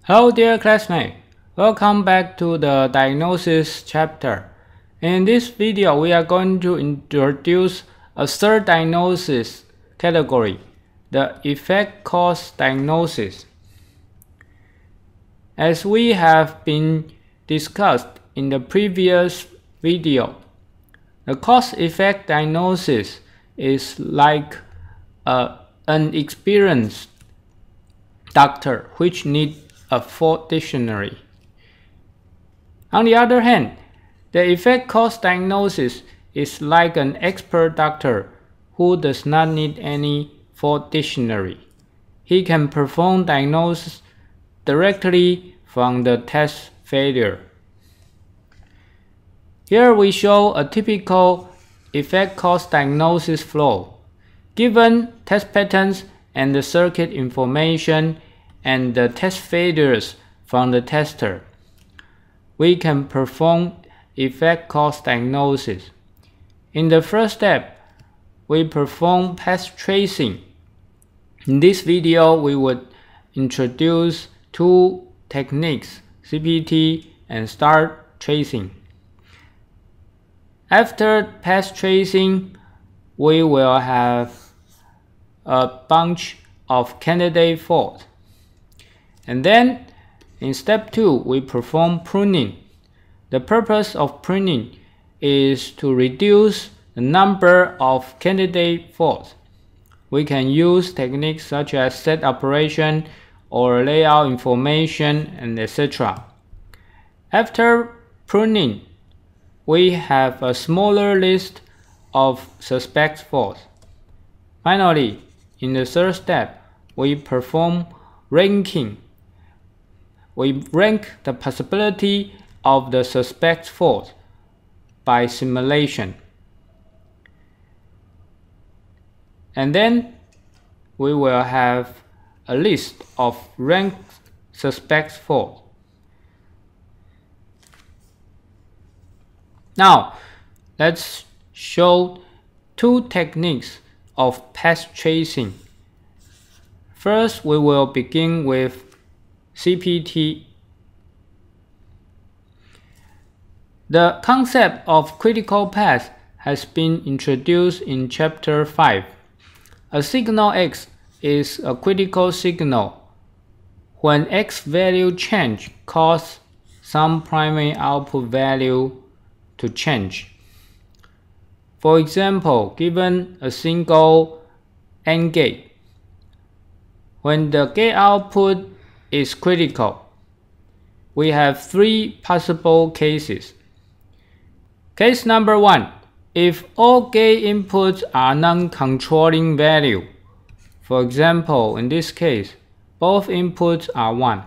Hello dear classmate, welcome back to the diagnosis chapter. In this video, we are going to introduce a third diagnosis category, the effect cause diagnosis. As we have been discussed in the previous video, the cause-effect diagnosis is like an experienced doctor which needs a full dictionary. On the other hand, the effect cause diagnosis is like an expert doctor who does not need any full dictionary. He can perform diagnosis directly from the test failure. Here we show a typical effect cause diagnosis flow. Given test patterns and the circuit information and the test failures from the tester, we can perform effect cause diagnosis. In the first step, we perform path tracing. In this video, we would introduce two techniques, CPT and star tracing. After path tracing, we will have a bunch of candidate faults. And then in step 2, we perform pruning. The purpose of pruning is to reduce the number of candidate faults. We can use techniques such as set operation or layout information and etc. After pruning, we have a smaller list of suspect faults. Finally, in the third step, we perform ranking. We rank the possibility of the suspect fault by simulation. And then we will have a list of ranked suspect faults. Now, let's show two techniques of path tracing. First, we will begin with CPT. The concept of critical path has been introduced in chapter 5. A signal X is a critical signal. When X value change causes some primary output value to change. For example, given a single AND gate, when the gate output is critical, we have three possible cases. Case number 1, if all gate inputs are non-controlling value. For example, in this case, both inputs are 1.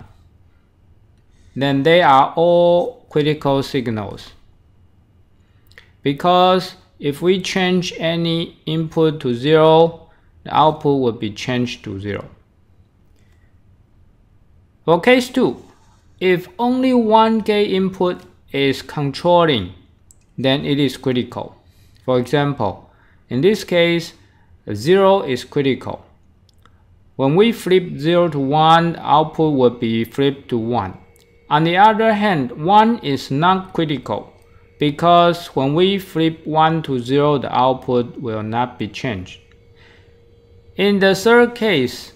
Then they are all critical signals. Because if we change any input to 0, the output will be changed to 0. For case 2, if only one gate input is controlling, then it is critical. For example, in this case, 0 is critical. When we flip 0 to 1, the output will be flipped to 1. On the other hand, 1 is not critical, because when we flip 1 to 0, the output will not be changed. In the third case,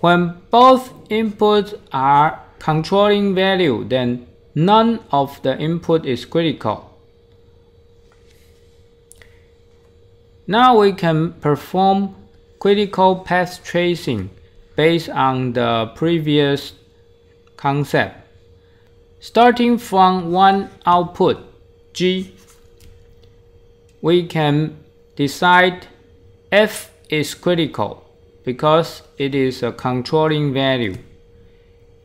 when both inputs are controlling value, then none of the input is critical. Now we can perform critical path tracing based on the previous concept. Starting from one output, G, we can decide F is critical because it is a controlling value.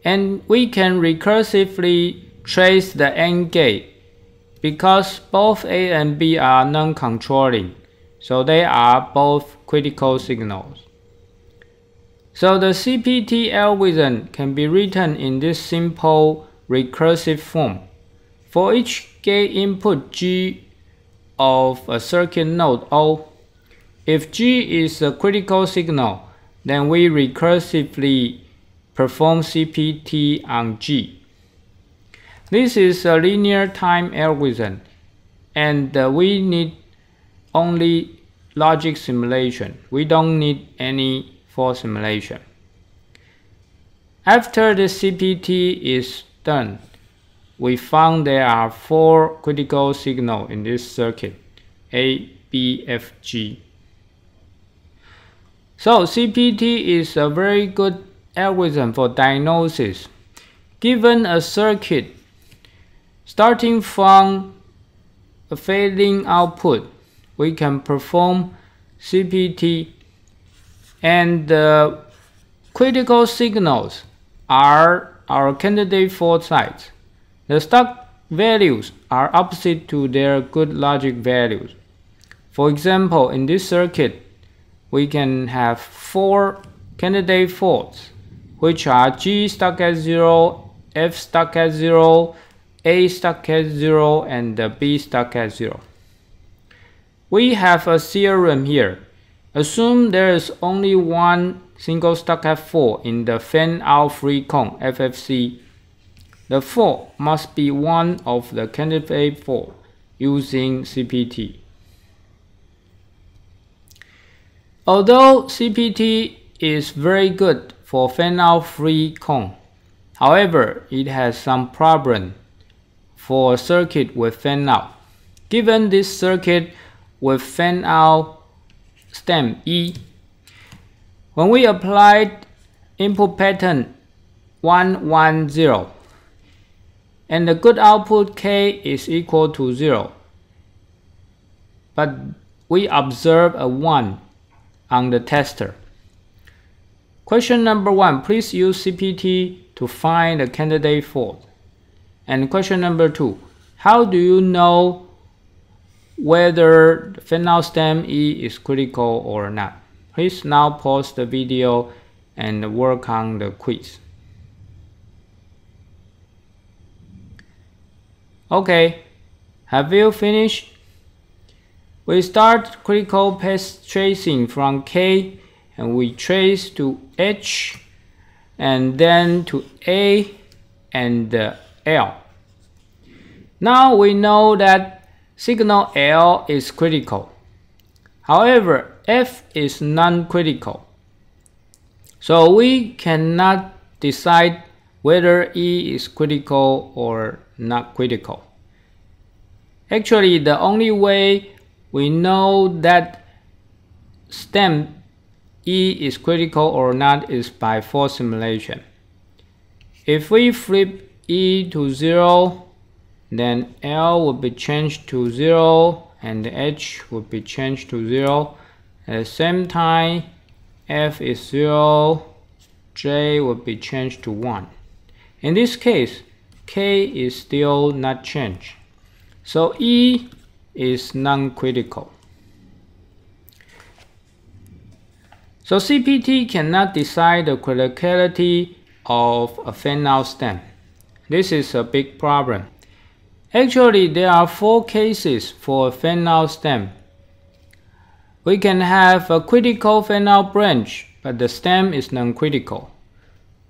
And we can recursively trace the AND gate because both A and B are non-controlling, so they are both critical signals. So the CPT algorithm can be written in this simple recursive form. For each gate input G of a circuit node O, if G is a critical signal, then we recursively perform CPT on G. This is a linear time algorithm, and we need only logic simulation. We don't need any fault simulation. After the CPT is done, we found there are 4 critical signals in this circuit, A, B, F, G. So CPT is a very good algorithm for diagnosis. Given a circuit starting from a failing output, we can perform CPT, and the critical signals are our candidate fault sites. The stock values are opposite to their good logic values. For example, in this circuit, we can have 4 candidate faults, which are G stuck at 0, F stuck at 0, A stuck at 0, and B stuck at 0. We have a theorem here. Assume there is only one single stuck at 4 in the fan-out free cone FFC. The fault must be one of the candidate faults using CPT. Although CPT is very good for fan-out free cone, however, it has some problem for a circuit with fan-out. Given this circuit with fan-out stem E, when we applied input pattern 1, 1, 0, and the good output K is equal to 0, but we observe a 1 on the tester. Question number 1, please use CPT to find the candidate fault. And question number 2, how do you know whether the fan-out stem E is critical or not? Please now pause the video and work on the quiz. Okay, have you finished? We start critical path tracing from K, and we trace to H, and then to A and L. Now we know that signal L is critical. However, F is non-critical. So we cannot decide whether E is critical or not critical. Actually, the only way we know that stem E is critical or not is by fault simulation. If we flip E to 0, then L will be changed to 0 and H will be changed to 0. At the same time, F is 0, J will be changed to 1. In this case, K is still not changed. So E is non-critical. So CPT cannot decide the criticality of a fan-out stem. This is a big problem. Actually, there are 4 cases for a fan-out stem. We can have a critical fan-out branch, but the stem is non-critical.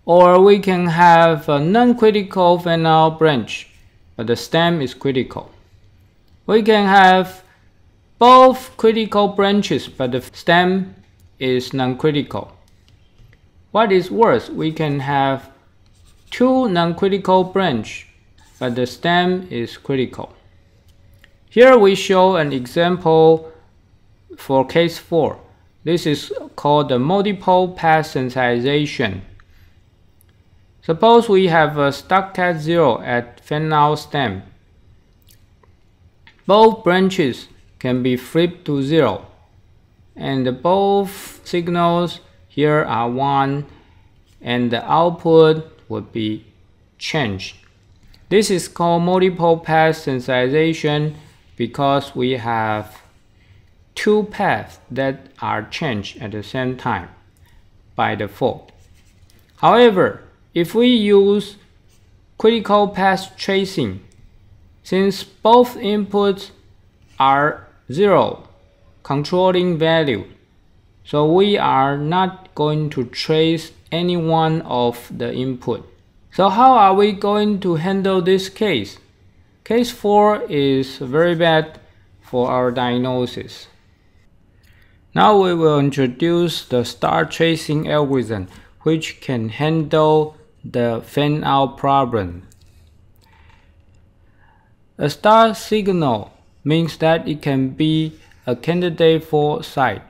Or we can have a non-critical fan-out branch, but the stem is critical. We can have both critical branches, but the stem is non-critical. What is worse, we can have 2 non-critical branches, but the stem is critical. Here we show an example for case 4. This is called the multiple path sensitization. Suppose we have a stuck at 0 at fan-out stem. Both branches can be flipped to 0, and both signals here are 1, and the output would be changed. This is called multiple path sensitization because we have 2 paths that are changed at the same time by default. However, if we use critical path tracing, since both inputs are 0 controlling value, So we are not going to trace any one of the input. So how are we going to handle this case? Case 4 is very bad for our diagnosis. Now we will introduce the star tracing algorithm, which can handle the fan-out problem. A star signal means that it can be a candidate fault site.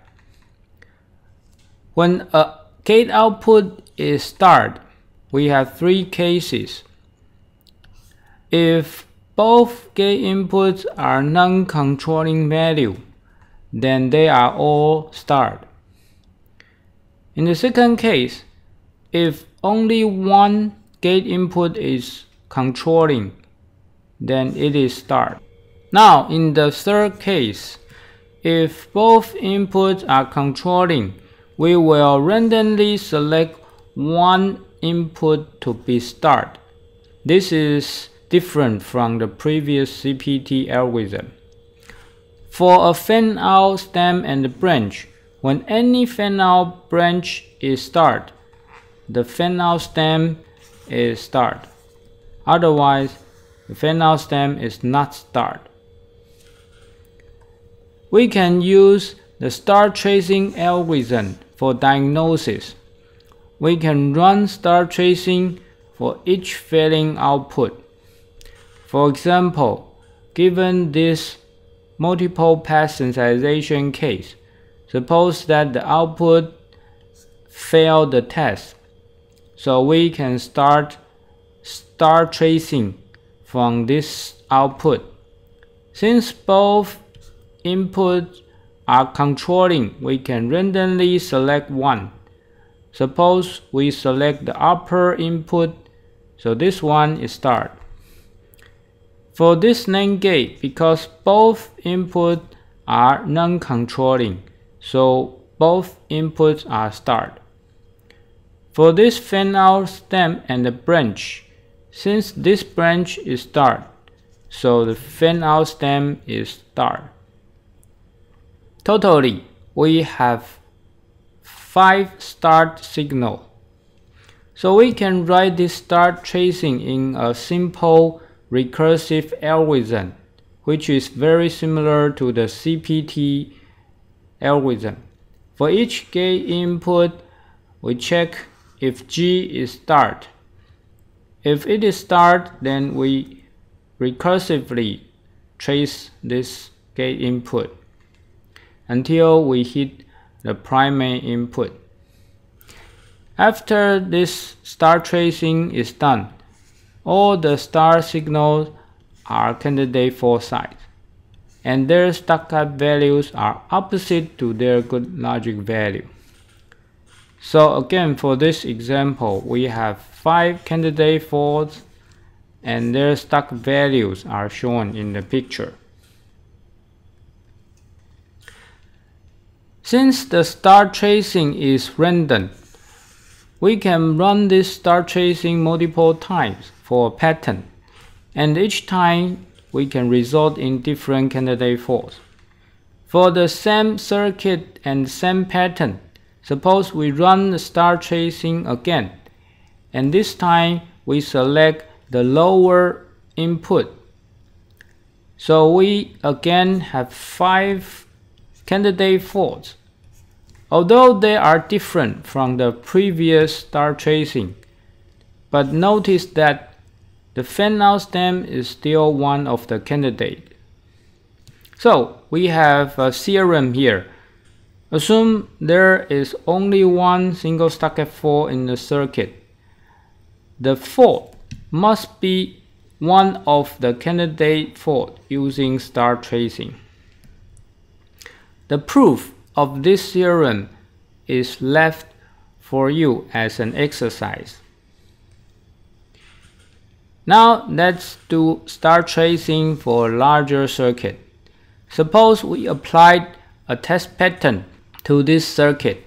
When a gate output is starred, we have 3 cases. If both gate inputs are non-controlling value, then they are all starred. In the second case, if only one gate input is controlling, then it is starred. Now, in the third case, if both inputs are controlling, we will randomly select one input to be starred. This is different from the previous CPT algorithm. For a fan-out stem and branch, when any fan-out branch is starred, the fan-out stem is starred. Otherwise, the fan-out stem is not starred. We can use the star tracing algorithm for diagnosis. We can run star tracing for each failing output. For example, given this multiple path sensitization case, suppose that the output failed the test. So we can start star tracing from this output. Since both inputs are controlling, we can randomly select one. Suppose we select the upper input, so this one is starred. For this NAND gate, because both inputs are non-controlling, so both inputs are starred. For this fan-out stem and the branch, since this branch is starred, so the fan-out stem is starred. Totally, we have 5 starred signals. So we can write this star tracing in a simple recursive algorithm, which is very similar to the CPT algorithm. For each gate input, we check if G is starred. If it is starred, then we recursively trace this gate input until we hit the primary input. After this star tracing is done, all the star signals are candidate fault sites, and their stuck-up values are opposite to their good logic value. So again, for this example, we have 5 candidate faults, and their stuck values are shown in the picture. Since the star tracing is random, we can run this star tracing multiple times for a pattern, and each time we can result in different candidate faults. For the same circuit and same pattern, suppose we run the star tracing again, and this time we select the lower input. So we again have 5 candidate faults. Although they are different from the previous star tracing, but notice that the fan-out stem is still one of the candidates. So we have a theorem here. Assume there is only one single stuck-up fault in the circuit. The fault must be one of the candidate faults using star tracing. The proof of this theorem is left for you as an exercise. Now let's do star tracing for a larger circuit. Suppose we applied a test pattern to this circuit,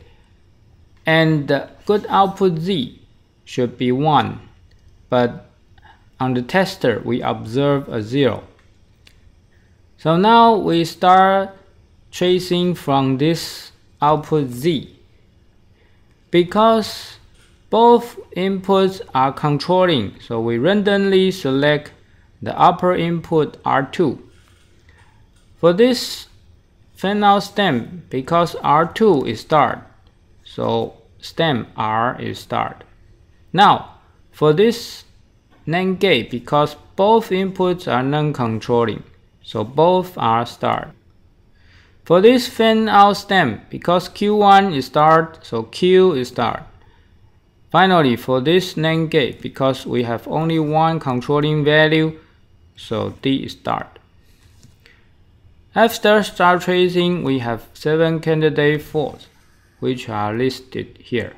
and the good output Z should be 1, but on the tester we observe a 0. So now we start tracing from this output Z. Because both inputs are controlling, so we randomly select the upper input R2. For this Fanout stem, because R2 is start, so stem R is start. Now, for this NAND gate, because both inputs are non-controlling, so both are start. For this Fanout stem, because Q1 is start, so Q is start. Finally, for this NAND gate, because we have only one controlling value, so D is start. After start tracing, we have 7 candidate faults, which are listed here.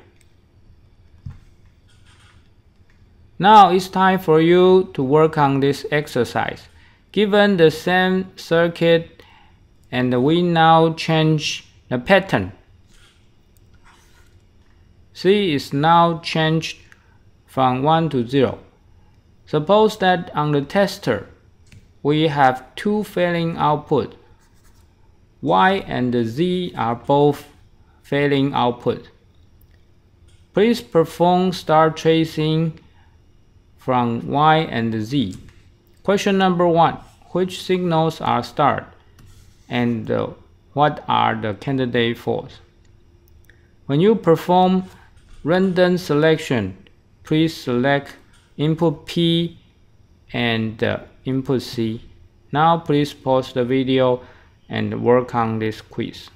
Now it's time for you to work on this exercise. Given the same circuit, and we now change the pattern. C is now changed from 1 to 0. Suppose that on the tester, we have two failing outputs. Y and Z are both failing output. Please perform start tracing from Y and Z. Question number 1. Which signals are start? And what are the candidate faults? When you perform random selection, please select input P and input C. Now please pause the video and work on this quiz.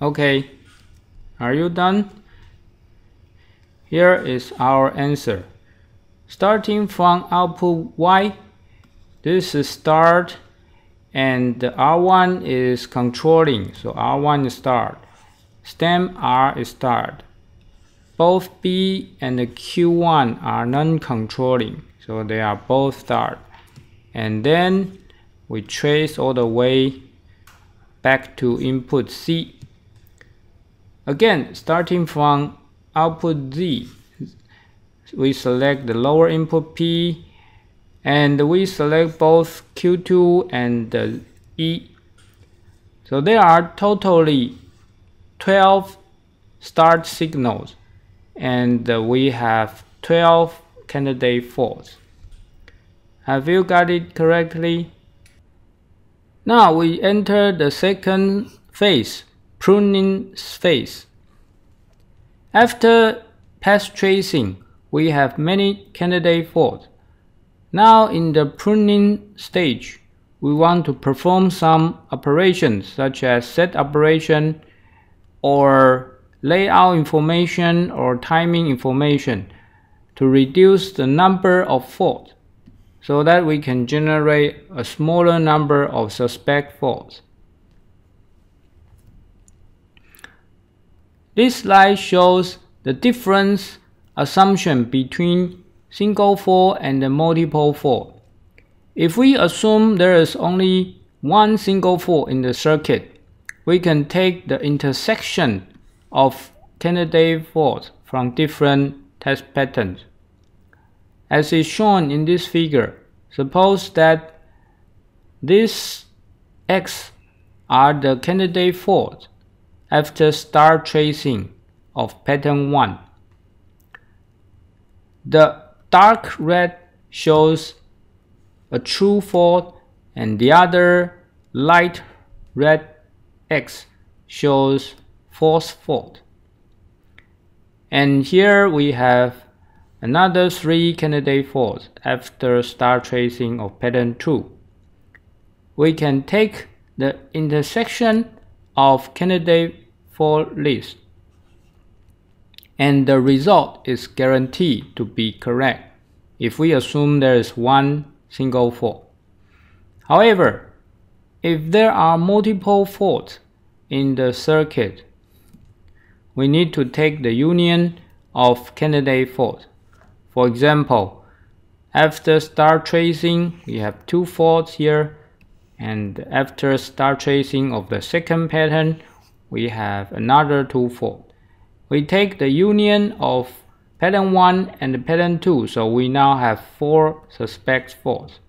Okay, are you done? Here is our answer. Starting from output Y, this is start, and R1 is controlling, so R1 is start. Stem R is start. Both B and Q1 are non-controlling, so they are both start. And then we trace all the way back to input C. Again, starting from output Z, we select the lower input P, and we select both Q2 and E. So there are totally 12 start signals, and we have 12 candidate faults. Have you got it correctly? Now we enter the second phase, pruning phase. After path tracing, we have many candidate faults. Now in the pruning stage, we want to perform some operations such as set operation or layout information or timing information to reduce the number of faults so that we can generate a smaller number of suspect faults. This slide shows the difference assumption between single fault and the multiple fault. If we assume there is only one single fault in the circuit, we can take the intersection of candidate faults from different test patterns. As is shown in this figure, suppose that these X are the candidate faults after start tracing of pattern 1. The dark red shows a true fault, and the other light red X shows false fault. And here we have another 3 candidate faults after start tracing of pattern 2. We can take the intersection of candidate fault list, and the result is guaranteed to be correct if we assume there is one single fault. However, if there are multiple faults in the circuit, we need to take the union of candidate faults. For example, after start tracing, we have 2 faults here, and after start tracing of the second pattern, we have another 2 faults. We take the union of pattern 1 and pattern 2, so we now have 4 suspect faults.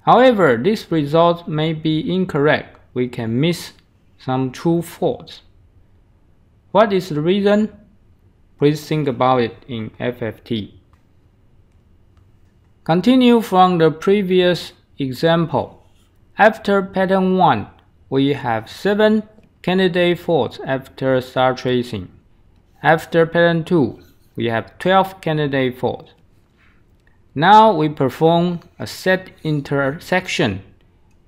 However, this result may be incorrect. we can miss some true faults. What is the reason? Please think about it in FFT. Continue from the previous example. After pattern 1, we have 7 candidate faults after star tracing. After pattern 2, we have 12 candidate faults. Now we perform a set intersection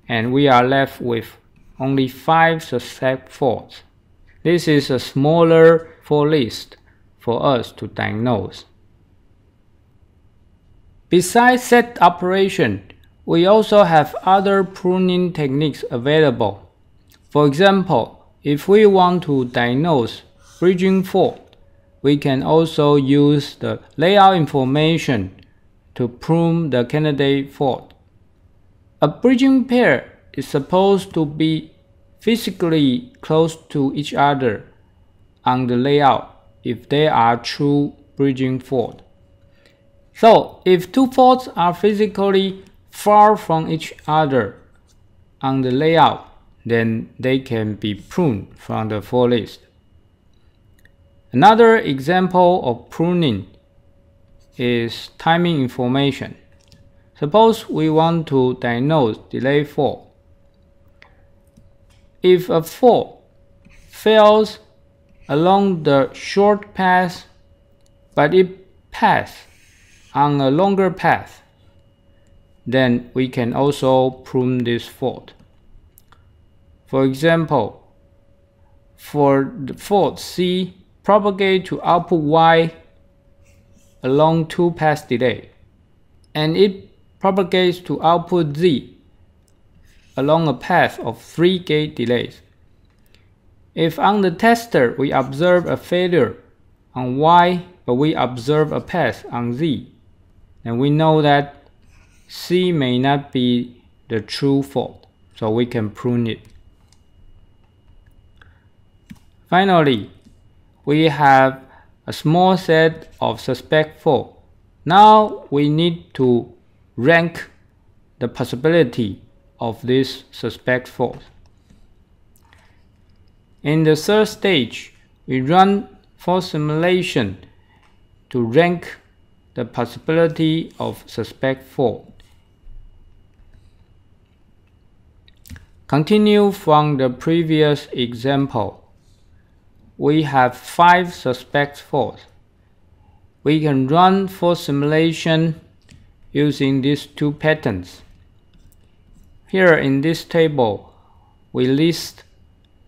and we are left with only 5 suspect faults. This is a smaller fault list for us to diagnose. Besides set operation, we also have other pruning techniques available. For example, if we want to diagnose bridging fault, we can also use the layout information to prune the candidate fault. A bridging pair is supposed to be physically close to each other on the layout if they are true bridging fault. So, if two faults are physically far from each other on the layout, then they can be pruned from the fault list. Another example of pruning is timing information. Suppose we want to diagnose delay fault. If a fault fails along the short path, but it passes on a longer path, then we can also prune this fault. For example, for the fault C propagate to output Y along 2 path delay, and it propagates to output Z along a path of 3 gate delays. If on the tester we observe a failure on Y but we observe a path on Z, then we know that C may not be the true fault, so we can prune it. Finally, we have a small set of suspect faults. Now we need to rank the possibility of this suspect fault. In the third stage, we run fault simulation to rank the possibility of suspect fault. Continue from the previous example. We have 5 suspect faults. We can run fault simulation using these 2 patterns. Here in this table, we list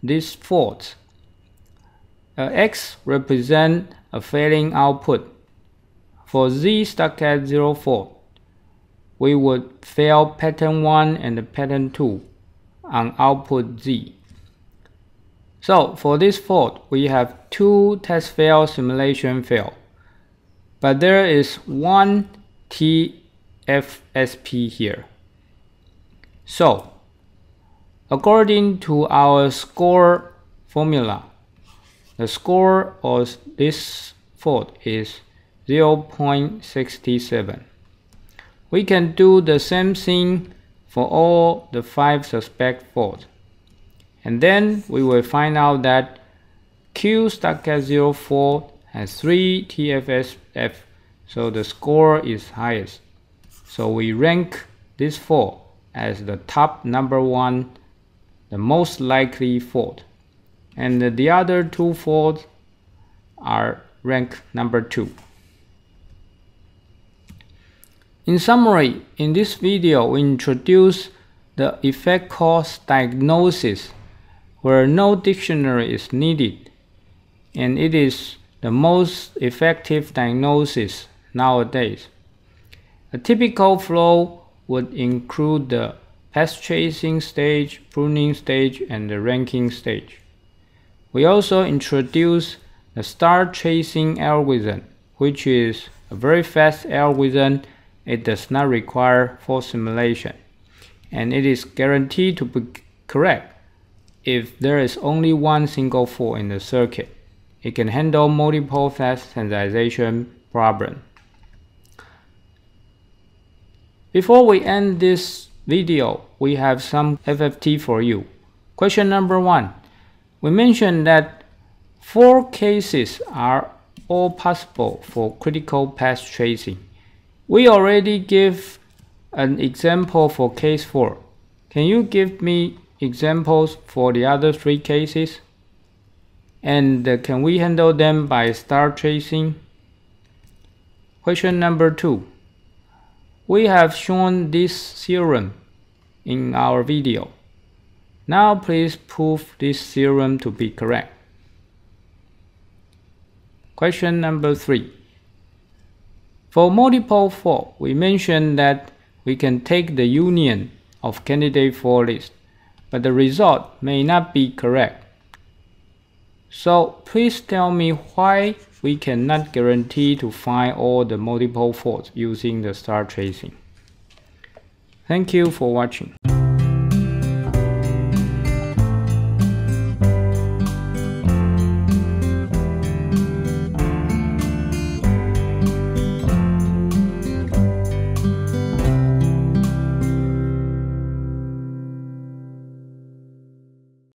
these faults. X represents a failing output. For Z stuck at 0 fault, we would fail pattern 1 and pattern 2 on output Z. So for this fault, we have 2 test fail, simulation fail. But there is 1 TFSP here. So, according to our score formula, the score of this fault is 0.67. We can do the same thing for all the 5 suspect faults. And then we will find out that Q stuck at 0 fault has 3 TFSF, so the score is highest. So we rank this fault as the top number 1, the most likely fault. And the other 2 faults are ranked number 2. In summary, in this video we introduce the effect cause diagnosis where no dictionary is needed, and it is the most effective diagnosis nowadays. A typical flow would include the path tracing stage, pruning stage, and the ranking stage. We also introduce the star tracing algorithm, which is a very fast algorithm. It does not require fault simulation, and it is guaranteed to be correct if there is only one single fault in the circuit. It can handle multiple fast sensitization problems. Before we end this video, we have some FFT for you. Question number 1. We mentioned that 4 cases are all possible for critical path tracing. We already give an example for case 4. Can you give me examples for the other 3 cases? And can we handle them by star tracing? Question number 2. We have shown this theorem in our video. Now please prove this theorem to be correct. Question number 3. For multiple fault, we mentioned that we can take the union of candidate fault list, but the result may not be correct. So please tell me why we cannot guarantee to find all the multiple faults using the star tracing. Thank you for watching.